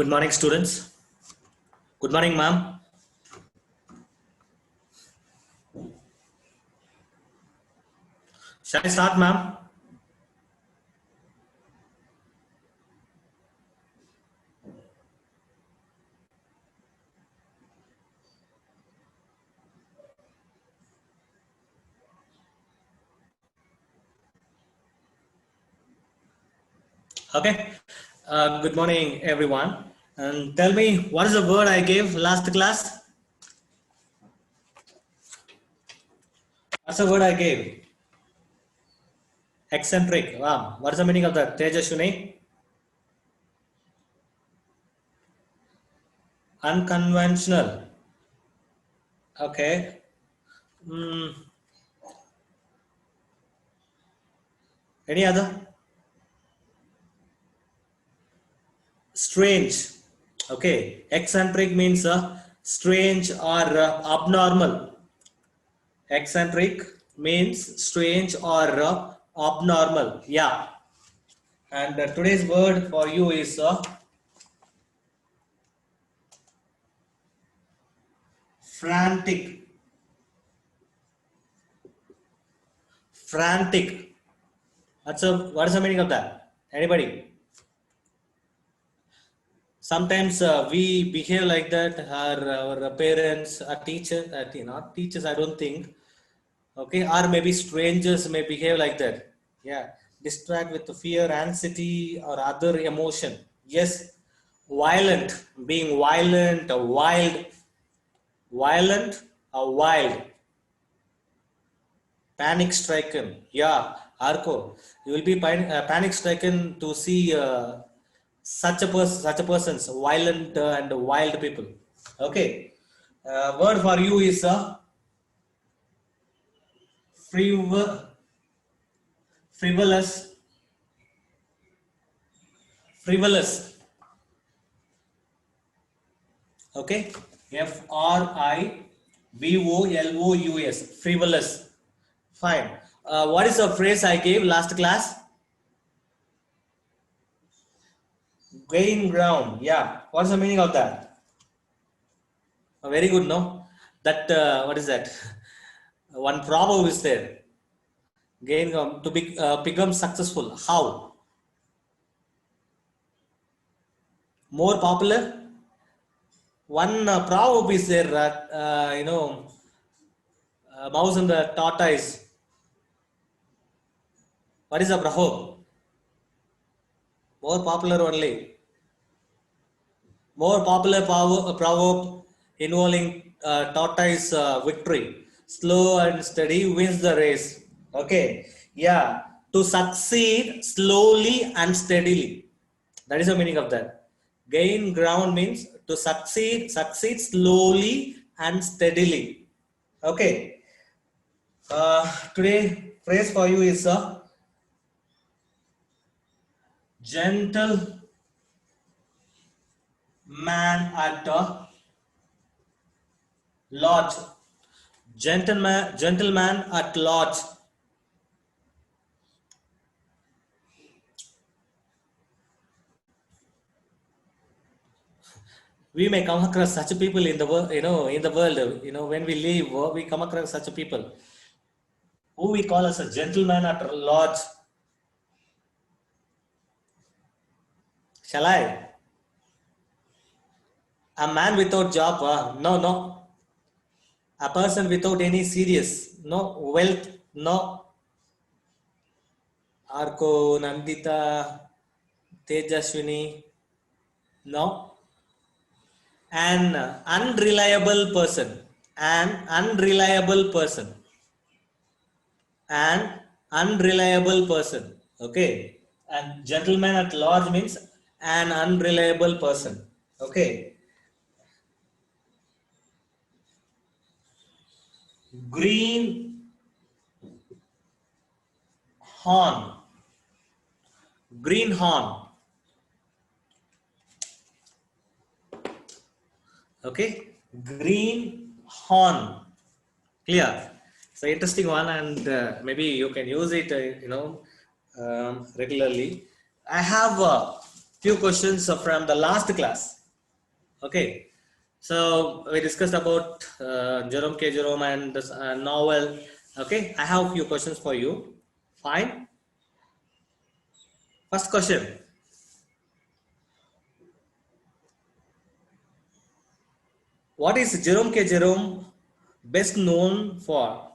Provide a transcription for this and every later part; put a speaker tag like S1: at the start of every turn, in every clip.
S1: Good morning, students. Good morning, ma'am. Shall I start, ma'am? Okay. Good morning, everyone. And tell me, what is the word I gave last class? What's the word I gave? Eccentric. Wow. What is the meaning of that? Tejashuni? Unconventional. Okay. Mm, any other? Strange. Okay. Eccentric means strange or abnormal. Eccentric means strange or abnormal. Yeah. And today's word for you is frantic. Frantic. What is the meaning of that? Anybody? Sometimes we behave like that. Our parents, our teachers, not teachers. I don't think. Okay, or maybe strangers may behave like that. Yeah, distract with fear, anxiety, or other emotion. Yes, violent, being violent, or wild, violent, or wild. Panic striken. Yeah, Arco, you will be panic striken to see such a person's violent and wild people. Okay, word for you is friv- frivolous, frivolous. Okay, Frivolous, frivolous. Fine. What is the phrase I gave last class? Gain ground. Yeah. What's the meaning of that? Very good, no? That what is that? One proverb is there. Gain ground to become successful. How? More popular. One proverb is there. Mouse and the tortoise. What is the proverb? More popular only. More popular proverb involving tortoise victory. Slow and steady wins the race. Okay. Yeah. To succeed slowly and steadily. That is the meaning of that. Gain ground means to succeed slowly and steadily. Okay. Today phrase for you is gentle man at large. Gentleman at large. We may come across such people in the world, in the world, when we leave, we come across such people who we call as a gentleman at large. Shall I? A man without job? No, no. A person without any serious, no wealth, no. Arko, Nandita, Tejaswini, no. An unreliable person. An unreliable person. An unreliable person. Okay. And gentleman at large means an unreliable person. Okay. Green horn. Green horn. Okay. Green horn. Clear. It's an interesting one, and maybe you can use it, regularly. I have few questions from the last class. Okay, so we discussed about Jerome K. Jerome and this novel. Okay, I have a few questions for you. Fine. First question. What is Jerome K. Jerome best known for?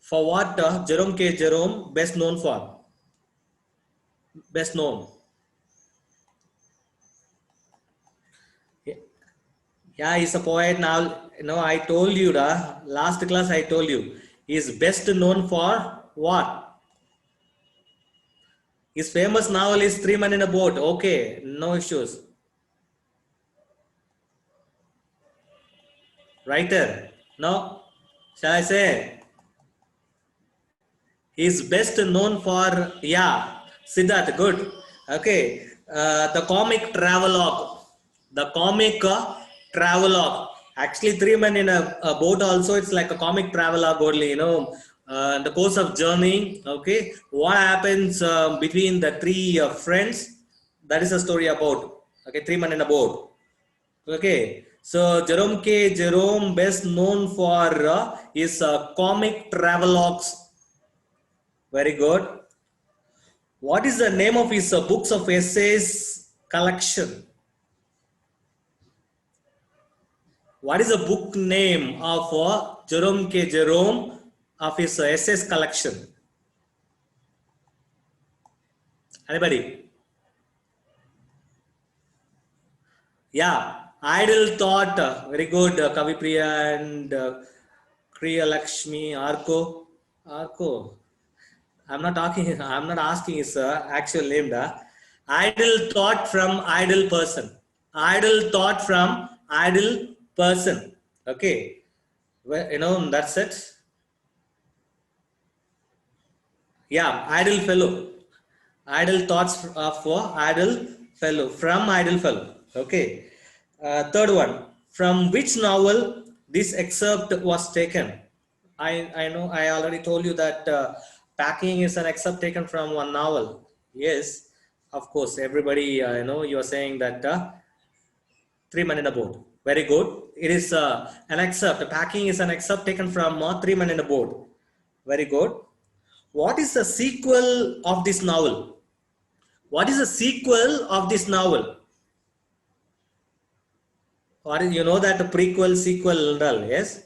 S1: For what Jerome K. Jerome best known for? Best known. Yeah, he's a poet now. You know, I told you, last class I told you, he's best known for what? His famous novel is Three Men in a Boat. Okay, no issues. Writer? No? Shall I say? He's best known for, yeah, Siddharth, good. Okay, the comic travelogue. The comic travelogue. Actually, Three Men in a Boat also, it's like a comic travelogue only, you know. In the course of journey, okay, what happens between the three friends, that is a story about, okay, Three Men in a Boat. Okay, so Jerome K. Jerome, best known for his comic travelogues. Very good. What is the name of his books of essays collection? What is the book name of Jerome K. Jerome of his essays collection? Anybody? Yeah, Idle Thought. Very good. Kavi Priya and Kriya Lakshmi, Arko. Arko. I'm not talking, I'm not asking his actual name. Idle thought from idle person. Idle thought from idle person. Okay. Well, you know, that's it. Yeah, idle fellow. Idle thoughts of idle fellow. From idle fellow. Okay. Third one. From which novel this excerpt was taken? I know I already told you that packing is an excerpt taken from one novel. Yes, of course. Everybody, you know, you are saying that Three Men in a Boat. Very good. It is an excerpt. Packing is an excerpt taken from Three Men in a Boat. Very good. What is the sequel of this novel? What is the sequel of this novel? Or you know that prequel, sequel, yes?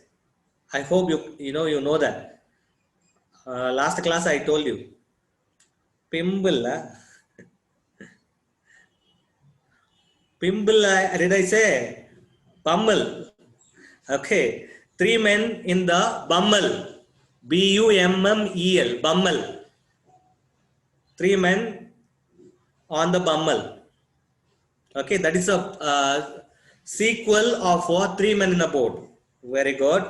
S1: I hope you know that. Last class I told you. Pimble. Pimble, did I say? Bummel. Okay. Three men in the Bummel. Bummel. Bummel. Three men on the Bummel. Okay. That is a sequel of Three Men in a Boat. Very good.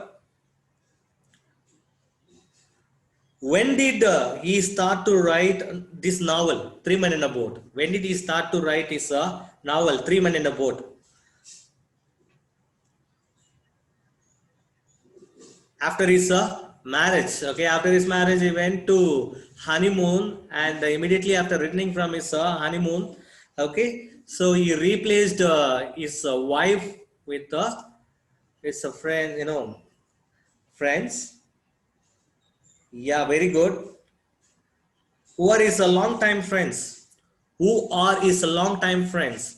S1: When did he start to write this novel, Three Men in a Boat? When did he start to write his novel, Three Men in a Boat? After his marriage. Okay, after his marriage, he went to honeymoon, and immediately after returning from his honeymoon, okay, so he replaced his wife with his friend, you know, friends. Yeah, very good. Who are his long time friends? Who are his long time friends?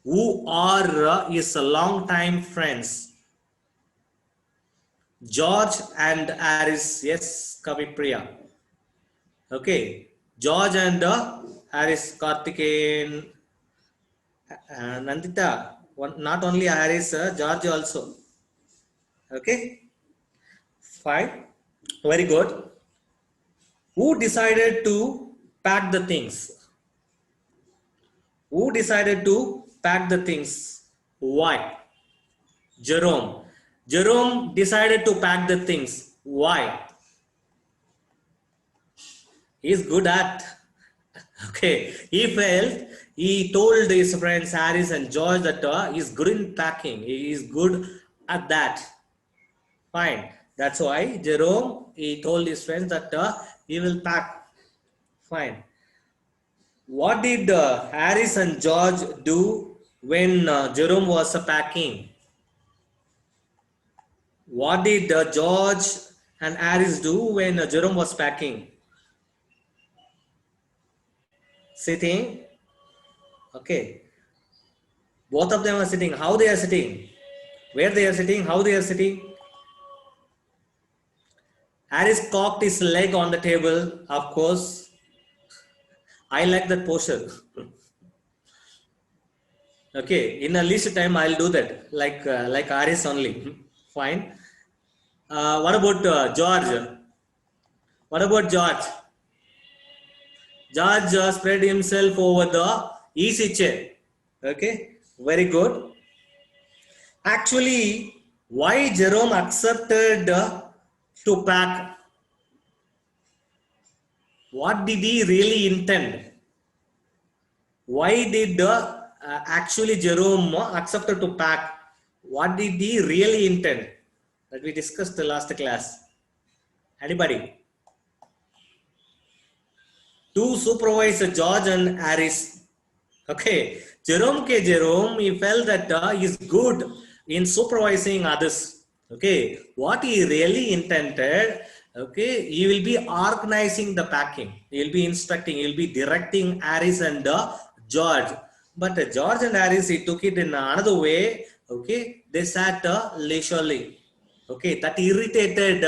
S1: Who are his long time friends? George and Harris. Yes, Kavi Priya. Okay. George and Harris, Karthikeyan, Nandita. Not only Harris, George also. Okay. Fine. Very good. Who decided to pack the things? Who decided to pack the things? Why? Jerome. Jerome decided to pack the things. Why? He's good at. Okay. He told his friends Harris and George that he's good in packing. He is good at that. Fine. That's why Jerome, he told his friends that he will pack. Fine. What did Harris and George do when Jerome was packing? What did George and Harris do when Jerome was packing? Sitting. Okay. Both of them are sitting. How they are sitting? Where they are sitting? How they are sitting? Harris cocked his leg on the table. Of course, I like that posture. Okay, in a least time I'll do that. Like Harris only. Fine. What about George? What about George? George spread himself over the easy chair. Okay, very good. Actually, why Jerome accepted to pack? What did he really intend? Why did actually Jerome accepted to pack? What did he really intend? That we discussed the last class. Anybody? To supervise George and Harris. Okay, Jerome, he felt that he is good in supervising others. Okay, what he really intended, okay, he will be organizing the packing. He will be instructing, he will be directing Harris and George. But George and Harris, he took it in another way. Okay, they sat leisurely. Okay, that irritated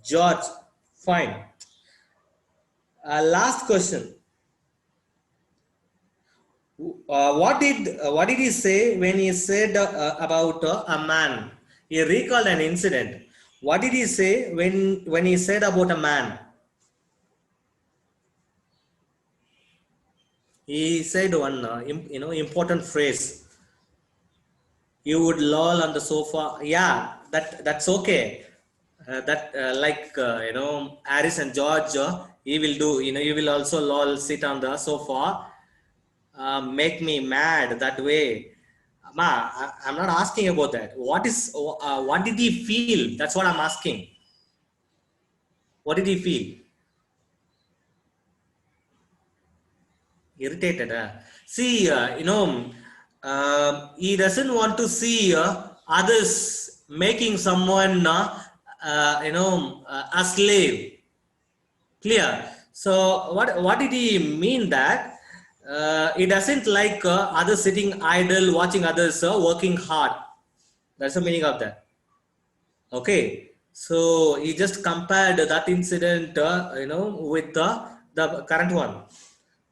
S1: George. Fine. Last question. What did he say when he said about a man? He recalled an incident. What did he say when he said about a man? He said one important phrase. You would loll on the sofa. Yeah, that's okay. That Harris and George, he will do. You will also loll, sit on the sofa. Make me mad that way. Ma, I'm not asking about that. What did he feel? That's what I'm asking. What did he feel? Irritated. See, he doesn't want to see others making someone, a slave. Clear. So what did he mean that? He doesn't like others sitting idle, watching others working hard. That's the meaning of that. Okay, so he just compared that incident, with the current one.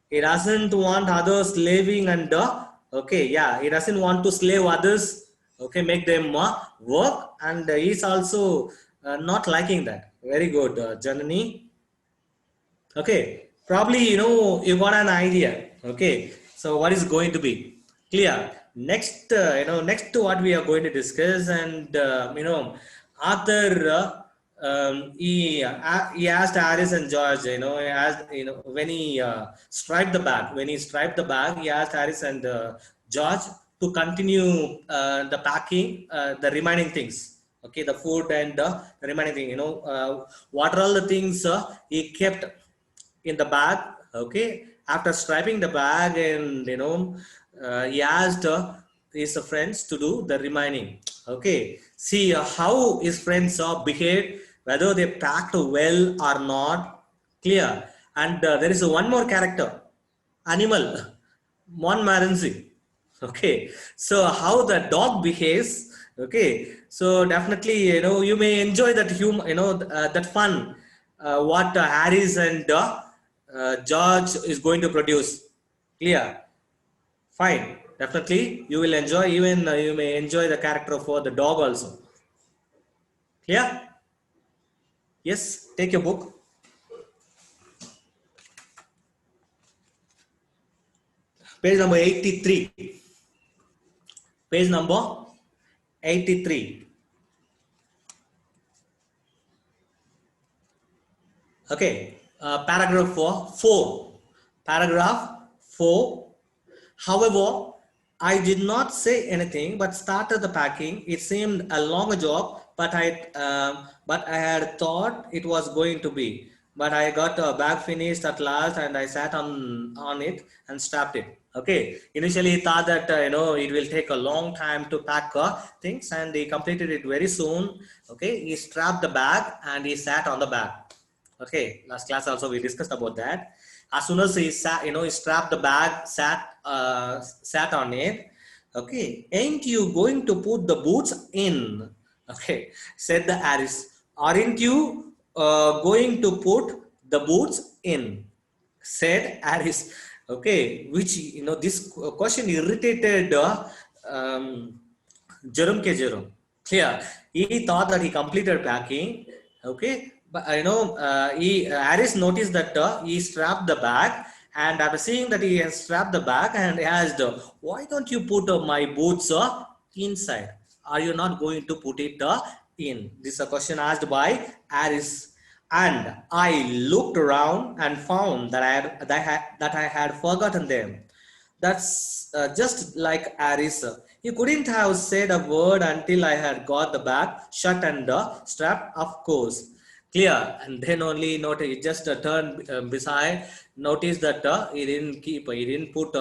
S1: He doesn't want others slaving and okay, yeah, he doesn't want to slave others. Okay, make them work, and he's also not liking that. Very good, Janani. Okay, probably you got an idea. Okay, so what is going to be clear? Next, next to what we are going to discuss, and Arthur, he asked Harris and George, he asked, when he striped the bag, he asked Harris and George to continue the packing, the remaining things. Okay, the food and the remaining thing. What are all the things he kept in the bag. Okay, after striping the bag, and he asked his friends to do the remaining. Okay, see how his friends behaved, whether they packed well or not. Clear. And there is one more character, animal, Montmorency. Okay, so how the dog behaves. Okay, so definitely you may enjoy that humor, that fun, what Harris and George is going to produce. Clear. Fine, definitely you will enjoy. Even you may enjoy the character for the dog also. Clear. Yes, take your book. Page number 83. Page number 83. Okay, paragraph 4. Paragraph 4. However, I did not say anything but started the packing. It seemed a long job, but I had thought it was going to be. but I got a bag finished at last, and I sat on it and strapped it. Okay. Initially, he thought that it will take a long time to pack things, and he completed it very soon. Okay. He strapped the bag and he sat on the bag. Okay. Last class also we discussed about that. As soon as he sat, he strapped the bag, sat on it. Okay. Ain't you going to put the boots in? Okay. Said the Aris. Aren't you going to put the boots in? Said Aris. Okay. Which, this question irritated Jerome K. Jerome. Yeah, he thought that he completed packing. Okay, but Harris noticed that he strapped the bag, and after seeing that he has strapped the bag, and he asked, "Why don't you put my boots inside? Are you not going to put it in?" This is a question asked by Harris, and I looked around and found that I had forgotten them. That's just like Arisa. He couldn't have said a word until I had got the bag shut and strapped, of course. Clear. And then only notice, he just turned beside, noticed that he didn't put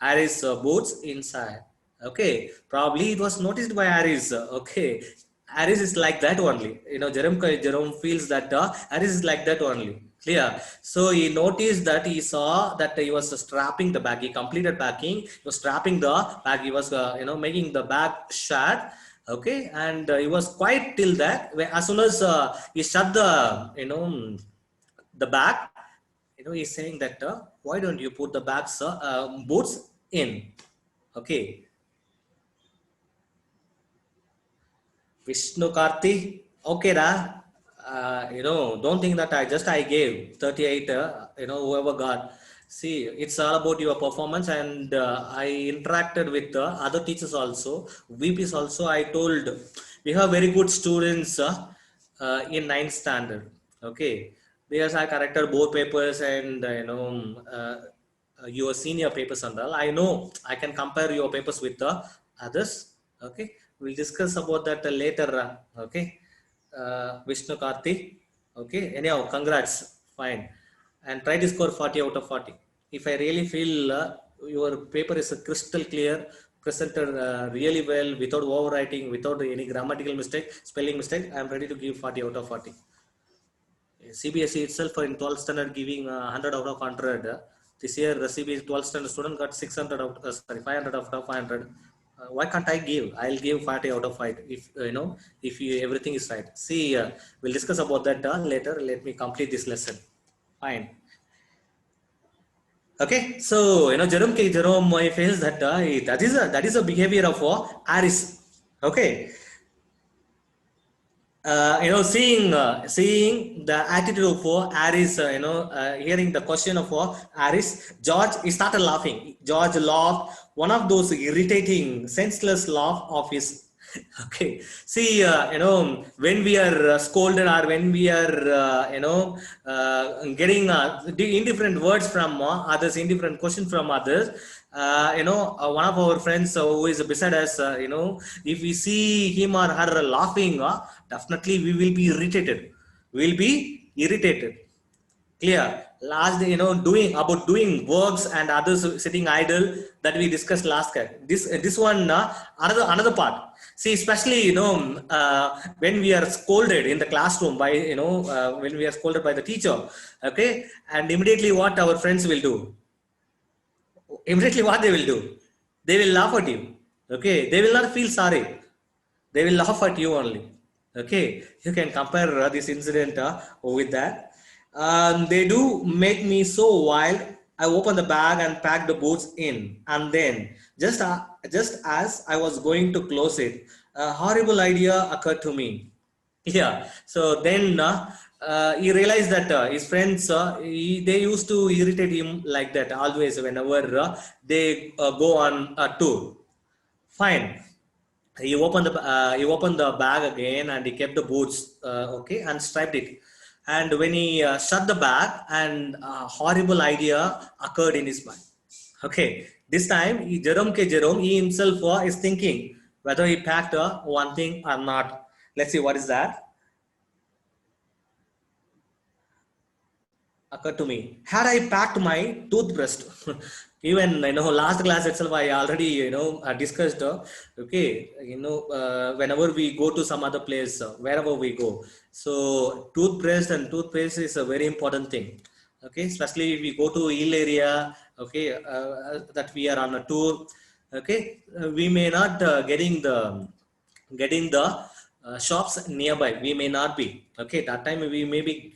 S1: Aris boots inside. Okay. Probably it was noticed by Aris. Okay. Aris is like that only. Jerome feels that Aris is like that only. Clear. So he noticed that he saw that he was strapping the bag. He completed packing. He was strapping the bag. He was, making the bag shut. Okay, and he was quite till that. As soon as he shut the bag, he's saying that why don't you put the bags boots in? Okay, Vishnu Karthi, okay, da. Don't think that I gave 38, whoever got. See, it's all about your performance, and I interacted with other teachers also, VPs also. I told we have very good students in ninth standard. Okay, because I corrected both papers and your senior papers and all. I know I can compare your papers with the others. Okay, we'll discuss about that later. Okay, Vishnu Karthi. Okay, anyhow, congrats. Fine, and try to score 40 out of 40. If I really feel your paper is a crystal clear, presented really well, without overwriting, without any grammatical mistake, spelling mistake, I am ready to give 40 out of 40. CBSE itself in 12th standard giving 100 out of 100. This year the CBSE 12th standard student got 600 out, 500 out of 500. Why can't I give? I'll give 40 out of 5 if everything is right. See, we'll discuss about that later. Let me complete this lesson. Fine. Okay, so Jerome feels that that is a behavior of Aris. Okay, seeing the attitude of Aris, hearing the question of Aris, George, he started laughing. George laughed, one of those irritating, senseless laugh of his. Okay, see, when we are scolded, or when we are, getting indifferent words from others, indifferent questions from others, one of our friends who is beside us, if we see him or her laughing, definitely we will be irritated. We will be irritated. Clear. Last, doing works and others sitting idle, that we discussed last time. This one, another part. See, especially when we are scolded in the classroom by when we are scolded by the teacher. Okay, and immediately what our friends will do? Immediately what they will do? They will laugh at you. Okay, they will not feel sorry. They will laugh at you only. Okay, you can compare this incident with that. They do make me so wild. I opened the bag and packed the boots in, and then just as I was going to close it, a horrible idea occurred to me. Yeah, so then he realized that his friends, they used to irritate him like that always whenever they go on a tour. Fine. He opened the bag again, and he kept the boots, okay, and striped it. And when he shut the bag, and a horrible idea occurred in his mind. Okay, this time Jerome, he himself is thinking whether he packed one thing or not. Let's see what is that. occurred to me. Had I packed my toothbrush, even last class itself, I already discussed. Okay, whenever we go to some other place, wherever we go, so toothpaste is a very important thing. Okay, especially if we go to hill area. Okay, that we are on a tour. Okay, we may not getting the shops nearby, we may not be. Okay, that time we may be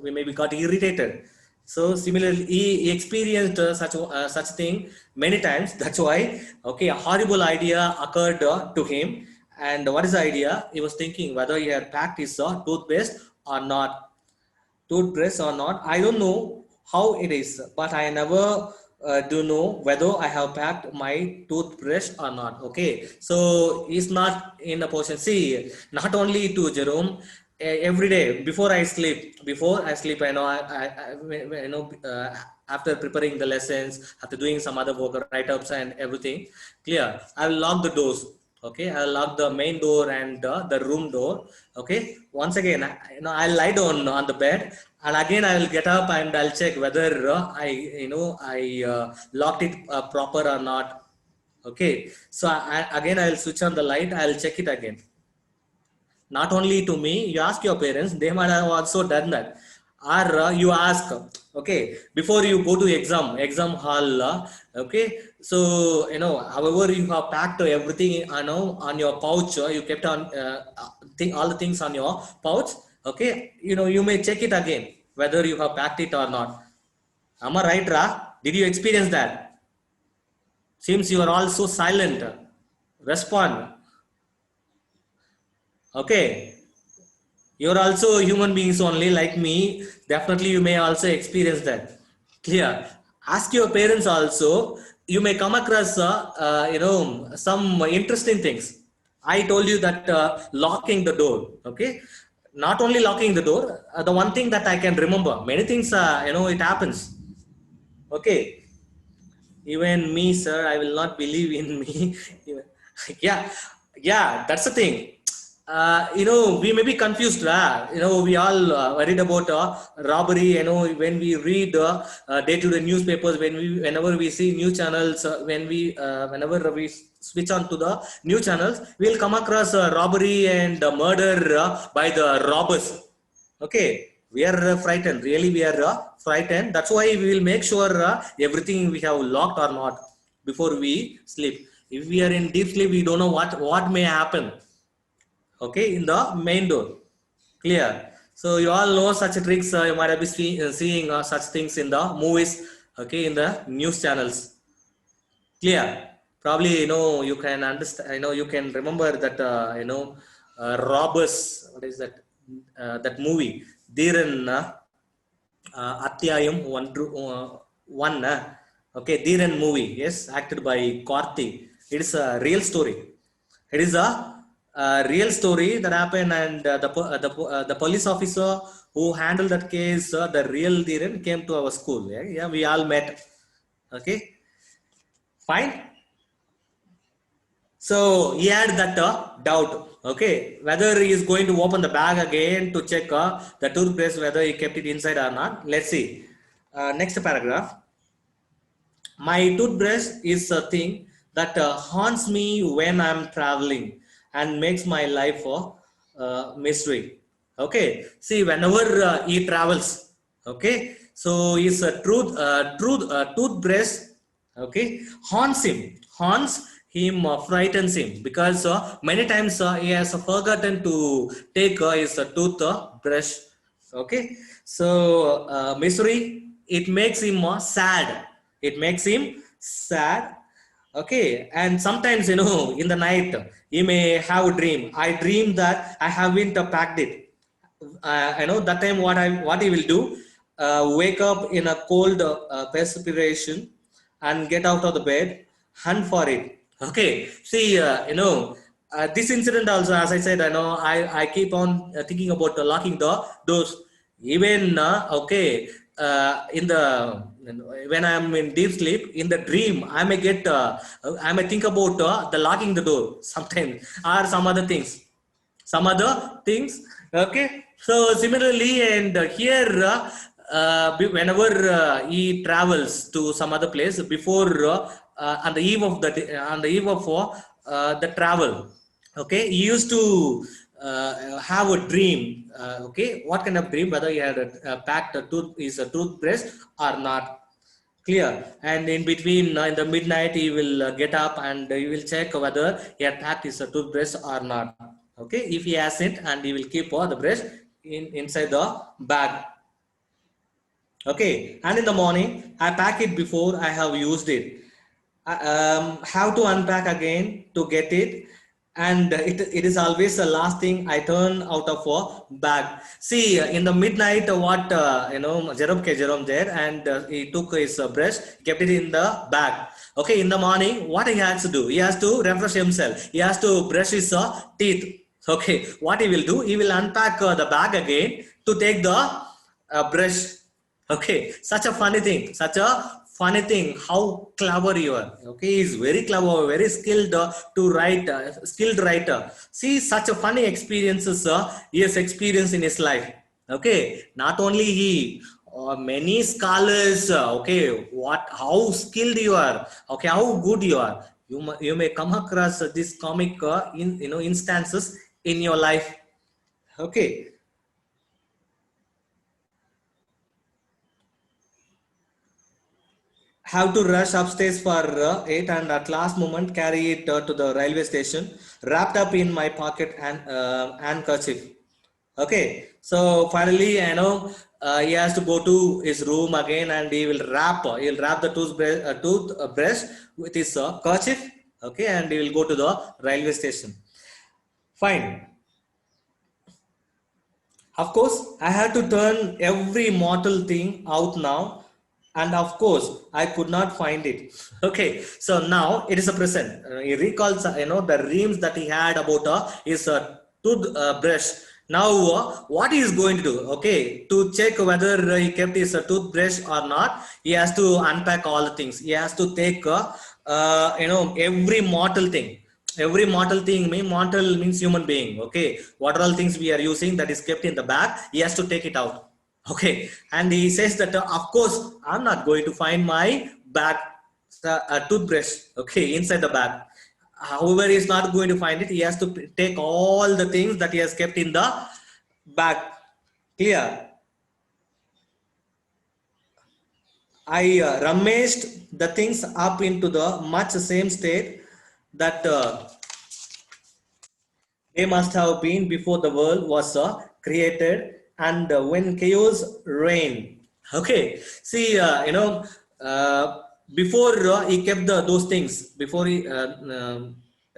S1: we may be got irritated. So similarly he experienced such thing many times. That's why, okay, a horrible idea occurred to him. And what is the idea? He was thinking whether he had packed his toothpaste or not, toothbrush or not. I don't know how it is, but I never do know whether I have packed my toothbrush or not. Okay, so he's not in a position. See, not only to Jerome, every day before I sleep, after preparing the lessons, after doing some other work, write-ups and everything, clear, I will lock the doors. Okay, I'll lock the main door and the room door. Okay, once again, I'll lie down on the bed, and again I will get up and I'll check whether I locked it proper or not. Okay, so again I'll switch on the light, I'll check it again. Not only to me, you ask your parents, they might have also done that. Or you ask, okay, before you go to exam hall, okay, so however you have packed everything, on your pouch, you kept on all the things on your pouch. Okay, you may check it again whether you have packed it or not. Am I right, Ra? Did you experience that? Seems you are all so silent. Respond. Okay, you're also human beings only like me. Definitely you may also experience that. Clear. Ask your parents also. You may come across some interesting things. I told you that locking the door. Okay, not only locking the door, the one thing that I can remember, many things it happens. Okay, even me, sir, I will not believe in me. Yeah, yeah, that's the thing. We may be confused. We all worried about robbery. When we read day-to-day newspapers, whenever we see news channels, whenever we switch on to the news channels, we'll come across robbery and murder by the robbers. Okay, we are frightened. Really, we are frightened. That's why we will make sure everything we have locked or not before we sleep. If we are in deep sleep, we don't know what may happen. Okay, in the main door. Clear. So you all know such tricks. You might have been seeing such things in the movies. Okay, in the news channels. Clear. Probably you can understand. You can remember that robbers. What is that? That movie. Dhiran Atyayam one. Okay, Dhiran movie. Yes, acted by Karthi. It is a real story. It is a real story that happened, and the police officer who handled that case, the real Dhiran, came to our school. Yeah, we all met. Okay, fine. So he had that doubt. Okay, whether he is going to open the bag again to check the toothpaste, whether he kept it inside or not. Let's see. Next paragraph. My toothbrush is a thing that haunts me when I'm traveling and makes my life a mystery. Okay, see, whenever he travels, okay, so his toothbrush, okay, haunts him, frightens him, because many times he has forgotten to take his toothbrush. Okay, so misery, it makes him sad. It makes him sad. Okay, and sometimes in the night he may have a dream. I dream that I haven't packed it. I know that time what he will do, wake up in a cold perspiration and get out of the bed, hunt for it. Okay, see, this incident also, as I said, I keep on thinking about locking the doors. Even okay, in the when I am in deep sleep, in the dream, I may think about the locking the door sometimes, or some other things. Okay, so similarly, and here whenever he travels to some other place before on the eve of the travel, okay, he used to have a dream. Okay, what kind of dream? Whether he had packed a toothbrush or not. Clear. And in between, in the midnight, he will get up and he will check whether he had packed his toothbrush or not. Okay, if he hasn't, and he will keep the brush inside the bag. Okay, and in the morning, I pack it before I have used it. Have to unpack again to get it, and it is always the last thing I turn out of a bag. See, in the midnight, what Jerome there, and he took his brush, kept it in the bag. Okay, in the morning, what he has to do? He has to refresh himself. He has to brush his teeth. Okay, what he will do? He will unpack the bag again to take the brush. Okay, such a funny thing, how clever you are. Okay, he's very clever, very skilled to write, skilled writer. See, such a funny experiences he has experienced in his life. Okay, not only he, many scholars. Okay, how skilled you are. Okay, how good you are. You may come across this comic instances in your life. Okay. Have to rush upstairs for it, and at last moment carry it to the railway station, wrapped up in my pocket and handkerchief. Okay, so finally, he has to go to his room again, and he'll wrap the toothbrush with his kerchief. Okay, and he will go to the railway station. Fine. Of course, I had to turn every mortal thing out now, and of course, I could not find it. Okay, so now it is a present. He recalls, the dreams that he had about his toothbrush. Now, what he is going to do? Okay, to check whether he kept his toothbrush or not, he has to unpack all the things. He has to take, every mortal thing. Every mortal means human being. Okay, what are all things we are using that is kept in the bag, he has to take it out. Okay, and he says that of course I'm not going to find my bag, toothbrush, okay, inside the bag. However, he is not going to find it. He has to take all the things that he has kept in the bag. Clear? I rummaged the things up into the much same state that they must have been before the world was created, and when chaos reigned. Okay, see, before he kept those things, before he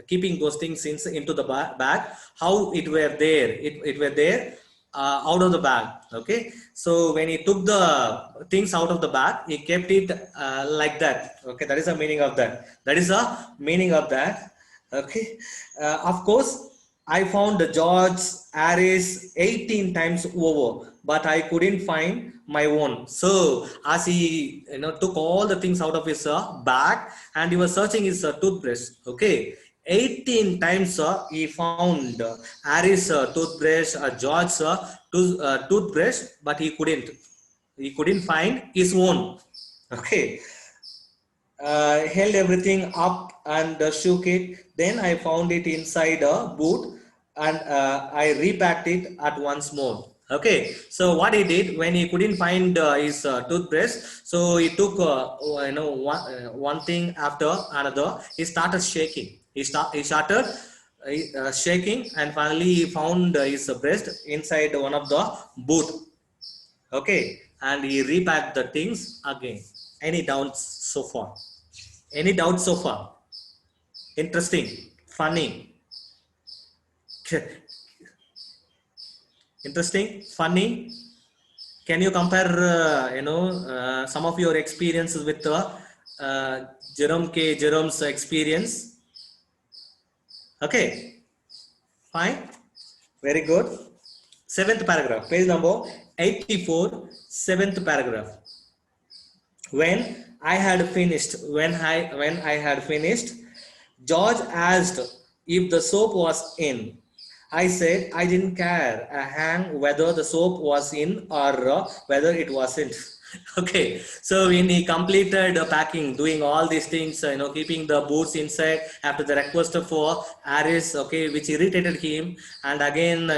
S1: keeping those things into the bag, how it were there, it were there out of the bag. Okay, so when he took the things out of the bag, he kept it like that. Okay, that is the meaning of that. That is the meaning of that. Okay, of course, I found the George Harris 18 times over, but I couldn't find my own. So as he took all the things out of his bag, and he was searching his toothbrush. Okay, 18 times he found Harris toothbrush, George toothbrush, but he couldn't find his own. Okay, held everything up and shook it. Then I found it inside a boot, and I repacked it at once more. Okay, so what he did when he couldn't find his toothbrush, so he took one thing after another. He started shaking. He started shaking, and finally he found his breast inside one of the boot. Okay, and he repacked the things again. Any doubts so far? Any doubts so far? Interesting, funny, interesting, funny. Can you compare, some of your experiences with Jerome's experience? Okay, fine, very good. Seventh paragraph, page number 84, seventh paragraph. When I had finished, George asked if the soap was in. I said I didn't care a hang whether the soap was in or whether it wasn't. Okay, so when he completed packing, doing all these things, keeping the boots inside after the request for Aris, okay, which irritated him, and again,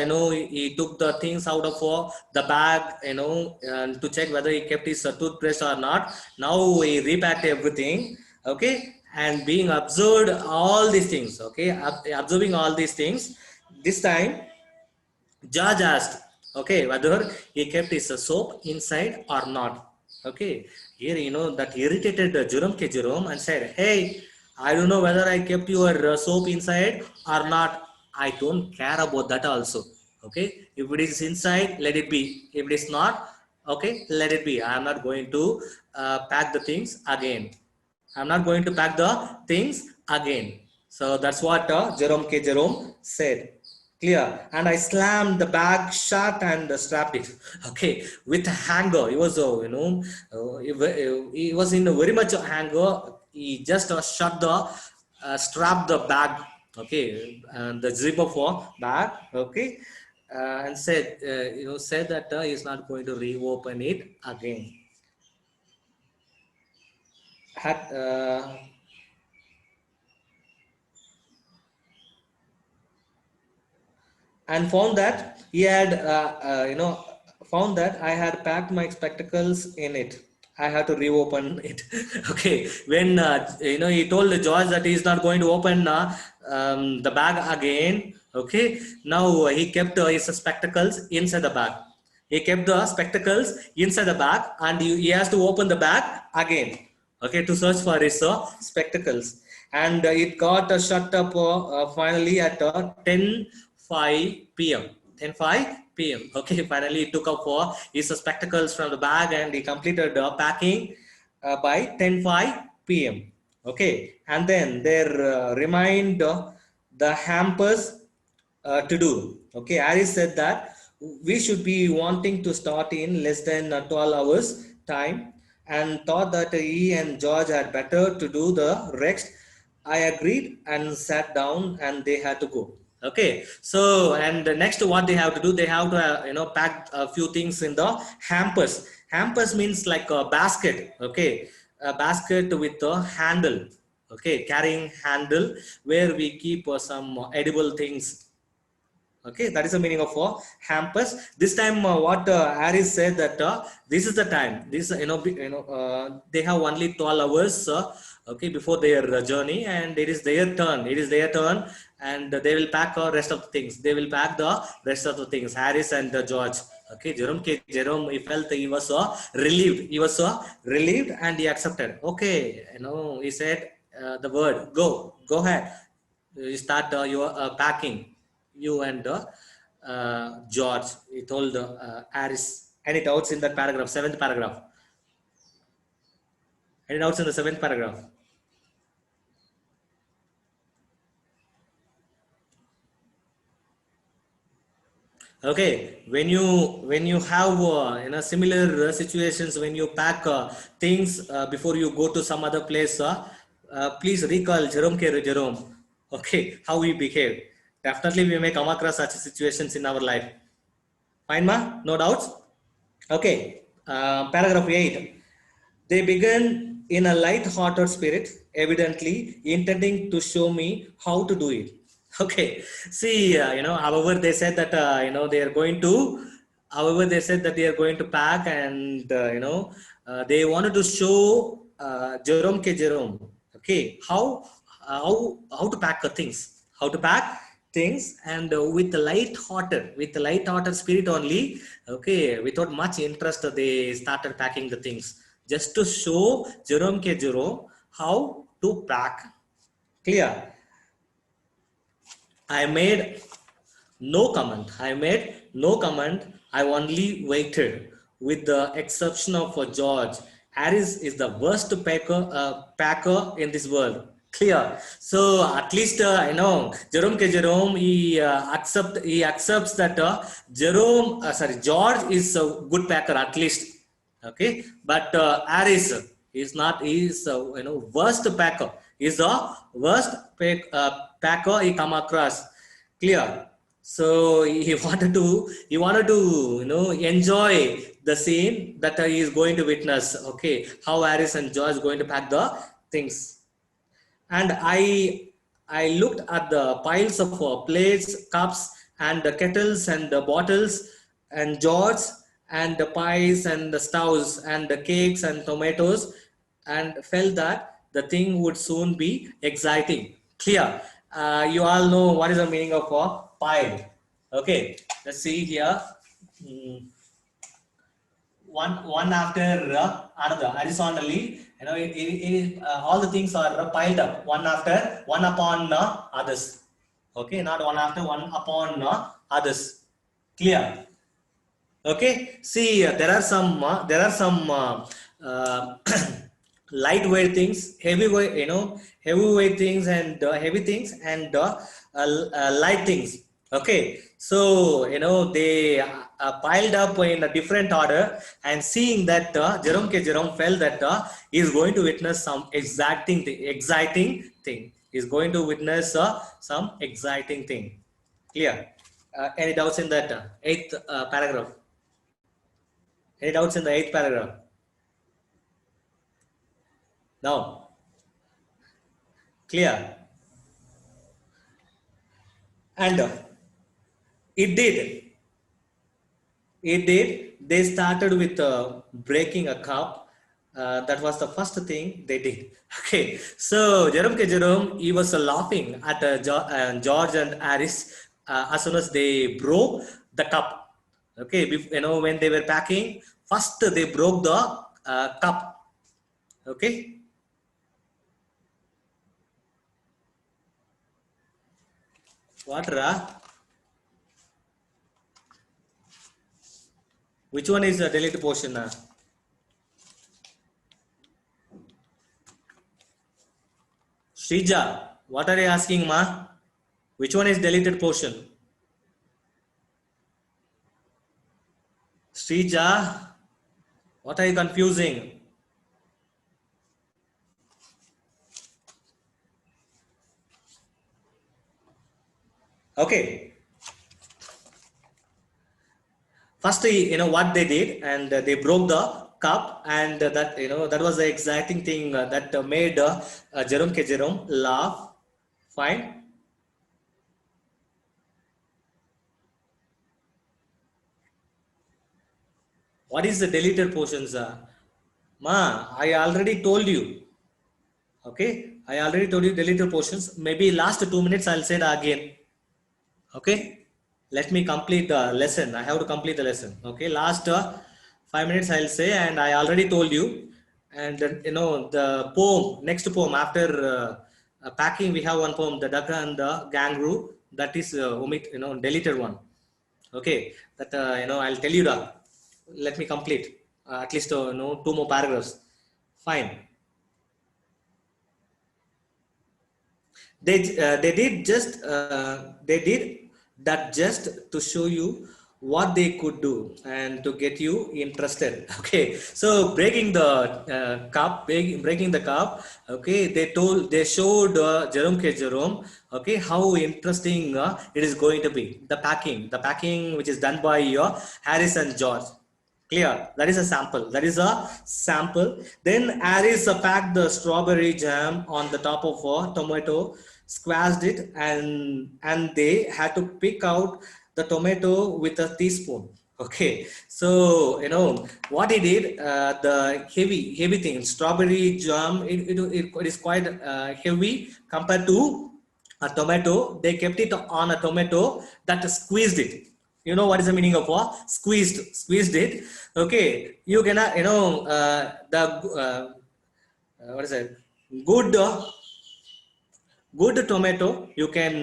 S1: he took the things out of the bag, and to check whether he kept his toothbrush or not. Now he repacked everything, okay, and being observed all these things, okay, observing all these things. This time, Judge asked, okay, whether he kept his soap inside or not. Okay, here that irritated Jerome K. Jerome and said, hey, I don't know whether I kept your soap inside or not. I don't care about that also. Okay, if it is inside, let it be. If it is not, okay, let it be. I am not going to pack the things again. I'm not going to pack the things again. So that's what Jerome K. Jerome said. Clear. And I slammed the bag shut and strapped it. Okay, with hanger. He was, he was in a very much hanger. He just shut the strap the bag. Okay, and the zipper for bag. Okay, and said, said that he's not going to reopen it again. Had and found that he had found that I had packed my spectacles in it. I had to reopen it. Okay, when he told George that he is not going to open the bag again. Okay, now he kept his spectacles inside the bag. He kept the spectacles inside the bag, and he has to open the bag again. Okay, to search for his spectacles, and it got shut up finally at 10:05 p.m. 10:05 p.m. Okay, finally he took up for his spectacles from the bag and he completed packing by 10:05 p.m. Okay, and then there remained the hampers to do. Okay, Harris said that we should be wanting to start in less than 12 hours time, and thought that he and George had better to do the rest. I agreed and sat down, and they had to go. Okay, so and next what they have to do, they have to pack a few things in the hampers. Hampers means like a basket. Okay, a basket with a handle. Okay, carrying handle where we keep some edible things. Okay, that is the meaning of hampers. This time what Harris said that this is the time, this they have only 12 hours okay, before their journey, and it is their turn, and they will pack the rest of the things, Harris and George. Okay, Jerome, he felt he was relieved, and he accepted. Okay, he said the word, go ahead, you start your packing, you and George. He told Harris. Any doubts in that paragraph, seventh paragraph? Any doubts in the seventh paragraph? Okay, when you have similar situations, when you pack things before you go to some other place, please recall Jerome. Okay, how we behave. Definitely, we may come across such situations in our life. Fine, ma? No doubts? Okay, paragraph 8. They began in a light-hearted spirit, evidently intending to show me how to do it. Okay, see, however, they said that, they are going to, pack, and, they wanted to show Jerome K. Jerome, okay, how to pack things, and with the light-hearted spirit only, okay, without much interest, they started packing the things just to show Jerome K. Jerome how to pack. Clear? I made no comment. I only waited, with the exception of George. Harris is the worst packer in this world. Clear. So at least Jerome K. Jerome, he accepts that George is a good packer at least. Okay, but Harris is not. He is worst packer. Is the worst packer he come across. Clear. So he wanted to enjoy the scene that he is going to witness. Okay, how Harris and George going to pack the things. And I looked at the piles of plates, cups, and the kettles and the bottles and jars and the pies and the stoves and the cakes and tomatoes, and felt that the thing would soon be exciting. Clear. You all know what is the meaning of a pile. Okay, let's see here. Hmm. One after another horizontally, all the things are piled up one after one upon others. Okay, not one after one upon others. Clear. Okay, see, there are some lightweight things, heavyweight, heavyweight things, and heavy things, and light things. Okay, so they piled up in a different order, and seeing that Jerome K. Jerome felt that he is going to witness some exciting thing. He is going to witness some exciting thing. Clear. Any doubts in that eighth paragraph? Any doubts in the eighth paragraph? Now, clear. And it did. It did. They started with breaking a cup. That was the first thing they did. Okay. So Jerome K. Jerome, he was laughing at George and Harris as soon as they broke the cup. Okay. When they were packing, first they broke the cup. Okay. What, Ra? Which one is the deleted portion? Shrija, what are you asking, ma? Which one is deleted portion? Shrija, what are you confusing? Okay. First, what they did, and they broke the cup, and that was the exciting thing that made Jerome K. Jerome laugh. Fine. What is the deleted portions? Ma, I already told you. Okay, I already told you deleted portions. Maybe last 2 minutes I'll say it again. Okay, let me complete the lesson. I have to complete the lesson. Okay, last 5 minutes I'll say, and I already told you. And the poem, next poem after packing, we have one poem, the Duck and the Kangaroo. That is deleted one. Okay, that I'll tell you that. Let me complete at least 2 more paragraphs. Fine. They did that just to show you what they could do and to get you interested. Okay, so breaking the cup, breaking the cup. Okay, they showed Jerome K. Jerome. Okay, how interesting it is going to be. The packing which is done by Harris and George. Clear. That is a sample. That is a sample. Then Harris packed the strawberry jam on the top of a tomato, squashed it, and they had to pick out the tomato with a teaspoon. Okay, so what he did, the heavy thing, strawberry jam, it is quite heavy compared to a tomato. They kept it on a tomato that squeezed it. You know what is the meaning of squeezed it. Okay, you can the what is it, good good tomato you can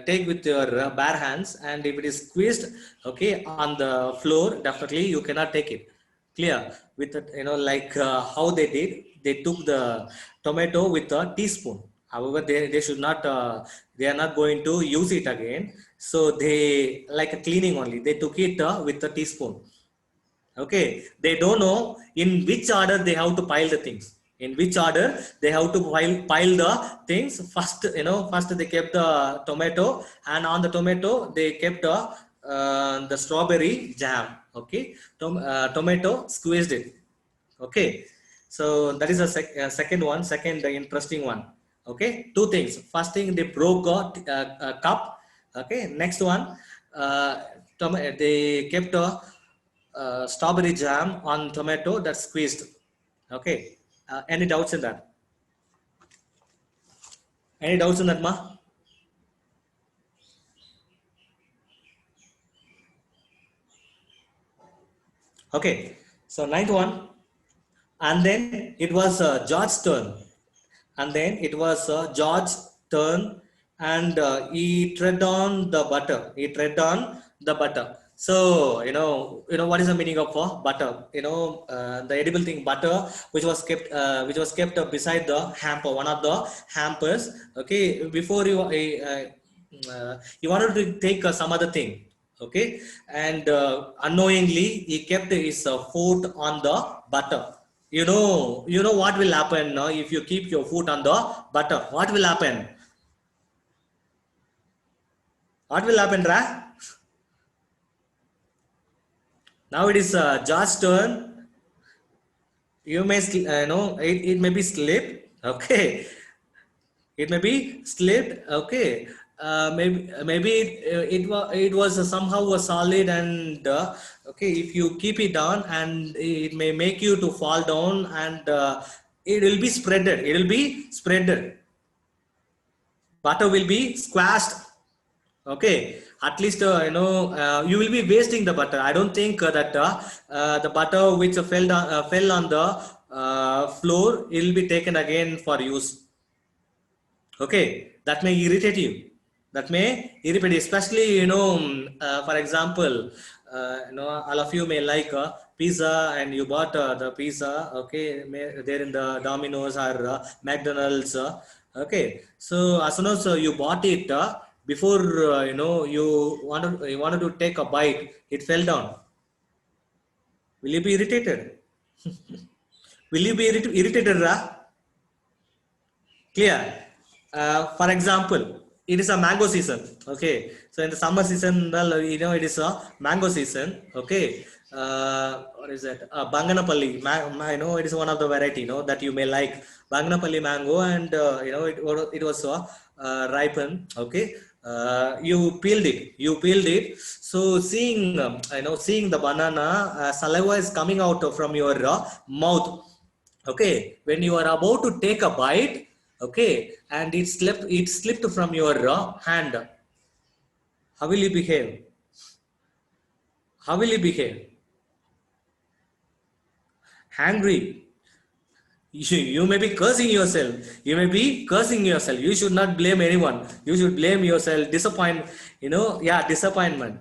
S1: take with your bare hands, and if it is squeezed okay on the floor, definitely you cannot take it. Clear. With like how they took the tomato with a teaspoon. However, they should not they are not going to use it again, so they, like a cleaning only, they took it with a teaspoon. Okay, they don't know in which order they have to pile the things. In which order they have to pile the things. First, first they kept the tomato, and on the tomato they kept the strawberry jam. Okay, tomato squeezed it. Okay, so that is a second one, second interesting one. Okay, two things. First thing, they broke a cup. Okay, next one, uh, they kept a strawberry jam on tomato that squeezed. Okay, any doubts in that? Any doubts in that, ma? Okay, so ninth one, and then it was George's turn, and then it was George's turn, and he tread on the butter. He tread on the butter. So what is the meaning of butter? The edible thing butter, which was kept beside the hamper, one of the hampers. Okay, before he wanted to take some other thing. Okay, and unknowingly he kept his foot on the butter. You know what will happen now if you keep your foot on the butter? What will happen? What will happen, Ra? Now it is Josh's turn. You may, it may be slip. Okay, it may be slipped. Okay, maybe it was somehow a solid, and okay, if you keep it down, and it may make you to fall down, and it will be spreaded. It will be spreaded. Butter will be squashed. Okay, at least you will be wasting the butter. I don't think that the butter which fell on the floor, it will be taken again for use. Okay, that may irritate you. That may irritate you, especially for example, all of you may like pizza, and you bought the pizza. Okay, there in the Domino's or McDonald's. Okay, so as soon as you bought it, before you wanted to take a bite, it fell down. Will you be irritated? Will you be irritated, Ra? Clear. For example, it is a mango season. Okay, so in the summer season, well, it is a mango season. Okay, what is that? Banganapalli. It is one of the variety. That you may like Banganapalli mango, and it was ripened. Okay, you peeled it. You peeled it. So seeing seeing the banana, saliva is coming out from your mouth. Okay, when you are about to take a bite, okay, and it slipped from your hand. How will you behave? How will you behave? Angry. You may be cursing yourself. You may be cursing yourself. You should not blame anyone. You should blame yourself. Disappointment.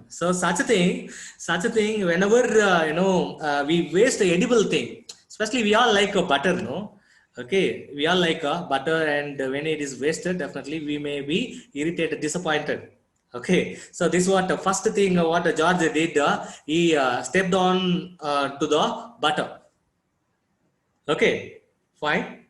S1: So such a thing. Whenever we waste the edible thing, especially we all like a butter, no? Okay, we all like a butter, and when it is wasted, definitely we may be irritated, disappointed. Okay, so this is what the first thing what George did. He stepped on to the butter. Okay, fine.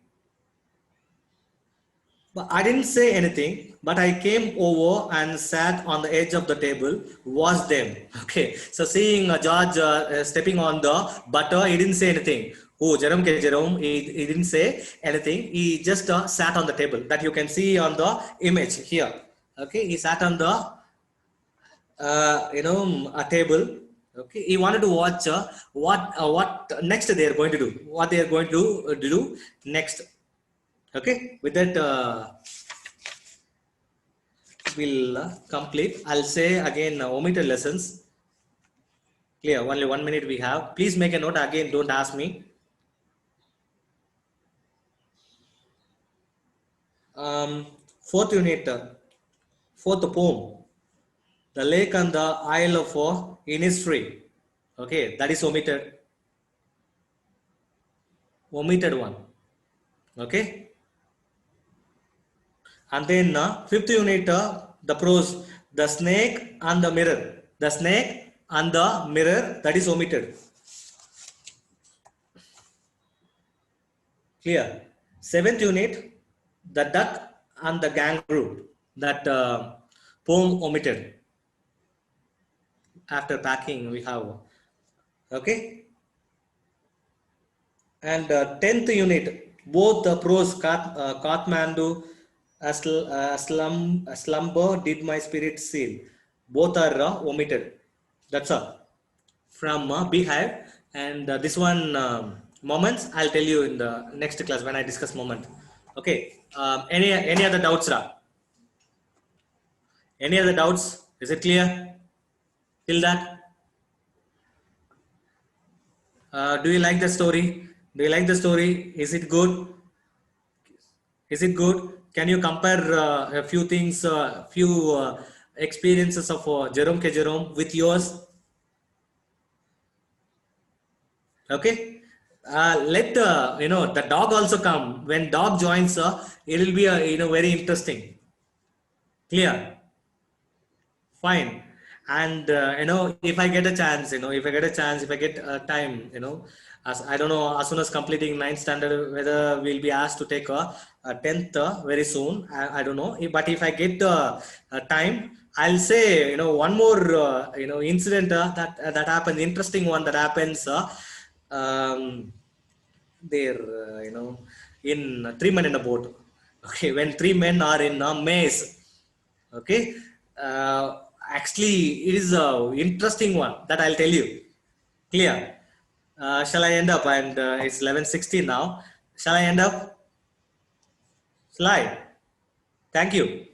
S1: But I didn't say anything, but I came over and sat on the edge of the table, watched them. Okay, so seeing George stepping on the butter, he didn't say anything. Oh, Jerome, he didn't say anything. He just sat on the table that you can see on the image here. Okay, he sat on the a table. Okay, he wanted to watch what next they are going to do, what they are going to do next. Okay, with that we'll complete. I'll say again omitted lessons. Clear, only 1 minute we have. Please make a note again, don't ask me. Fourth unit, fourth poem, The Lake and the Isle of Innisfree. Okay, that is omitted. Omitted one. Okay. And then fifth unit, the prose, the snake and the mirror. The snake and the mirror, that is omitted. Clear. Seventh unit, the duck and the kangaroo. That poem omitted after packing we have. Okay. And 10th unit, both the pros Kathmandu, Slumber did my spirit seal. Both are omitted. That's all from Beehive. And this one moments I'll tell you in the next class when I discuss moment. Okay. Any other doubts, Ra? Any other doubts? Is it clear till that? Do you like the story? Do you like the story? Is it good? Is it good? Can you compare a few things, few experiences of Jerome K. Jerome with yours? Okay. Let the dog also come. When dog joins, it will be very interesting. Clear. Fine. And if I get a chance, if I get time, as I don't know, as soon as completing ninth standard, whether we'll be asked to take a 10th very soon. I don't know. But if I get time, I'll say, one more, incident that happens, interesting one that happens um, there, in Three Men in a Boat. Okay, when three men are in a maze. Okay. Actually, it is a interesting one that I'll tell you. Clear. Shall I end up? And it's 11:60 now. Shall I end up? Shall I? Thank you.